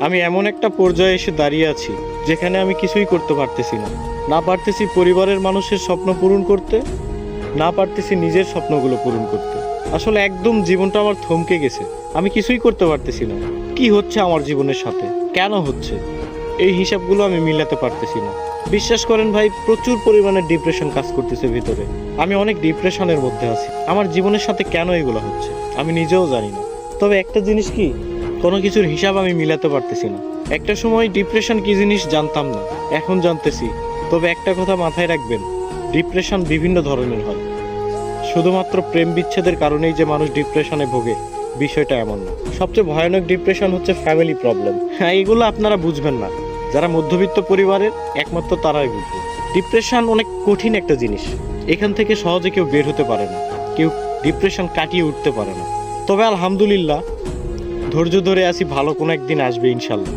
আমি এমন একটা পর্যায়ে এসে দাঁড়িয়ে আছি যেখানে আমি কিছুই করতে পারতেছি না। না পারতেছি পরিবারের মানুষের স্বপ্ন পূরণ করতে, না পারতেছি নিজের স্বপ্নগুলো পূরণ করতে। আসলে একদম জীবনটা আমার থমকে গেছে। আমি কিছুই করতে পারতেছি না। কি হচ্ছে আমার জীবনের সাথে, কেন হচ্ছে, এই হিসাবগুলো আমি মিলাতে পারতেছি না। বিশ্বাস করেন ভাই, প্রচুর পরিমাণে ডিপ্রেশন কাজ করতেছে ভিতরে। আমি অনেক ডিপ্রেশনের মধ্যে আছি। আমার জীবনের সাথে কেন এগুলো হচ্ছে আমি নিজেও জানি না। তবে একটা জিনিস কি, কোনো কিছুর হিসাব আমি মিলাতে পারতেছি না। একটা সময় ডিপ্রেশন কি জিনিস জানতাম না, এখন জানতেছি। তবে একটা কথা মাথায় রাখবেন, ডিপ্রেশন বিভিন্ন ধরনের হয়। শুধুমাত্র প্রেম বিচ্ছেদের কারণেই যে মানুষ ডিপ্রেশনে ভোগে, বিষয়টা এমন না। সবচেয়ে ভয়ানক ডিপ্রেশন হচ্ছে ফ্যামিলি প্রবলেম। হ্যাঁ, এগুলো আপনারা বুঝবেন না। যারা মধ্যবিত্ত পরিবারের, একমাত্র তারাই বুঝবে। ডিপ্রেশন অনেক কঠিন একটা জিনিস। এখান থেকে সহজে কেউ বের হতে পারে না, কেউ ডিপ্রেশন কাটিয়ে উঠতে পারে না। তবে আলহামদুলিল্লাহ, ধৈর্য ধরে আছি, ভালো কোনো একদিন আসবে ইনশাল্লাহ।